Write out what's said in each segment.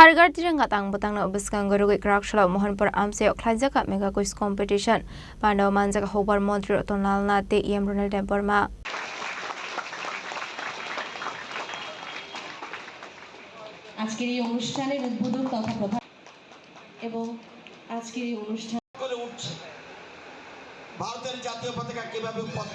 Hargar tiranga tang butang na ubiskan garugi krakshala Mohanpur amse okhlajaka mega quiz competition Pandaw manjaka hobar Montri Tonalna te EM Ronald Temporma আজকের এই অনুষ্ঠানের উদ্বোধন তথা প্রধান এবং আজকের এই অনুষ্ঠান করে উঠছে ভারতের জাতীয় পতাকা কিভাবে পথ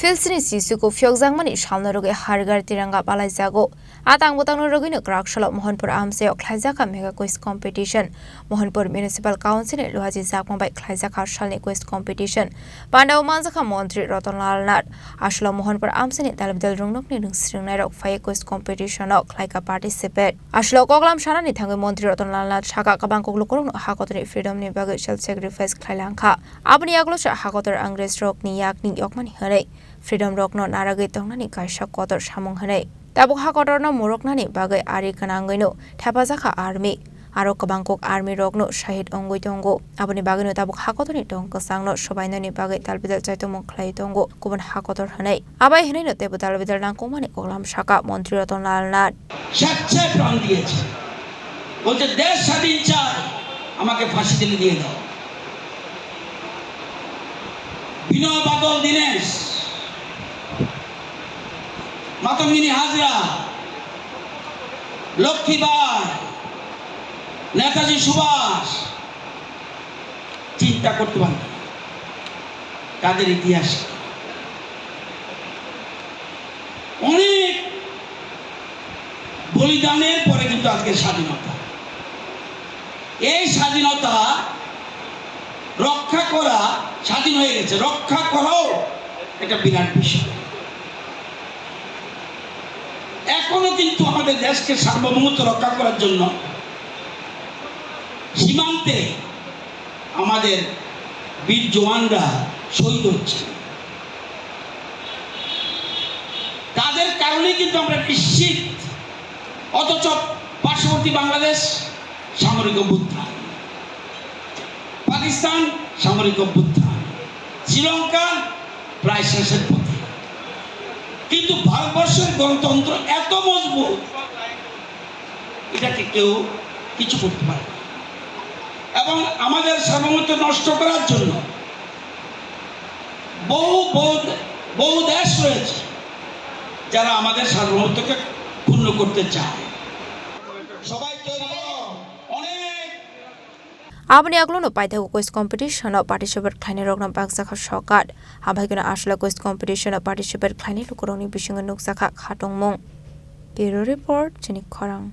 Filsini sisuku fyokjangmani salnaroge Hargar tiranga palaijago atang butangno rogino krakshala Mohanpur amse okhlajaka mega quiz competition Mohanpur Municipal Council lohaji jakmbai khlaijaka salni quiz competition Pandaw manjaka Montri Rotonlal Nat aslo Mohanpur amseni dalbidal rungnokni ningsringnai rok phai quiz competition ok khlaika participate aslo koklam sanani thangai Montri Rotonlal Nat saka kabang koklukorong hakotoni freedom ni bagai self sacrifice khlailangkha abni aglo hakotor angres rok ni yakni yokmani hanai Freedom Rock no naragi tongnani kaisa kotor samung hanai tabuk hakotor no moroknani bagai ari kanangaino thapajaka army aro kabangkok army rok no shahid ongoi tongo aboni bagino tabuk hakotoni tongko sangno sobainani bagai talbidal chaitomong khlai tongo kubon hakotor hanai abai hanai no tebu talbidal nangkomani koklam saka Montri Rotonlal Nat স্বেচ্ছায় প্রাণ দিয়েছে বলতে দেশ স্বাধীন চাই আমাকে ফাঁসি দিলে দিয়ে দাও বিনয় বাদল দীনেশ মাতঙ্গিনী হাজরা লক্ষ্মীবাই নেতাজি সুভাষ চিন্তা করতে পারেন তাদের ইতিহাস অনেক বলিদানের পরে কিন্তু আজকে স্বাধীনতা এই স্বাধীনতা রক্ষা করা স্বাধীন হয়ে গেছে রক্ষা করাও এটা বিরাট বিষয় এখনো কিন্তু আমাদের দেশকে সার্বভৌমত্ব রক্ষা করার জন্য সীমান্তে আমাদের বীর জওয়ানরা শহীদ হচ্ছে তাদের কারণে কিন্তু আমরা নিশ্চিত অথচ পার্শ্ববর্তী বাংলাদেশ সামরিক অভ্যুত্থান পাকিস্তান সামরিক অভ্যুত্থান শ্রীলঙ্কা প্রায় শেষের পথে কিন্তু ভারতবর্ষের গণতন্ত্র এত মজবুত এটাকে কেউ কিছু করতে পারে এবং আমাদের সার্বভৌমত্ব নষ্ট করার জন্য বহু দেশ রয়েছে যারা আমাদের সার্বভৌমত্বকে ক্ষুণ্ণ করতে চায় সবাই Abni aglono paithago quiz competition no participate khlaini rokno bangsakha sokat abaigona asla quiz competition no participate khlaini lukorongni bisingo nukjaka khatongmung Bureau Report Chinik Khorang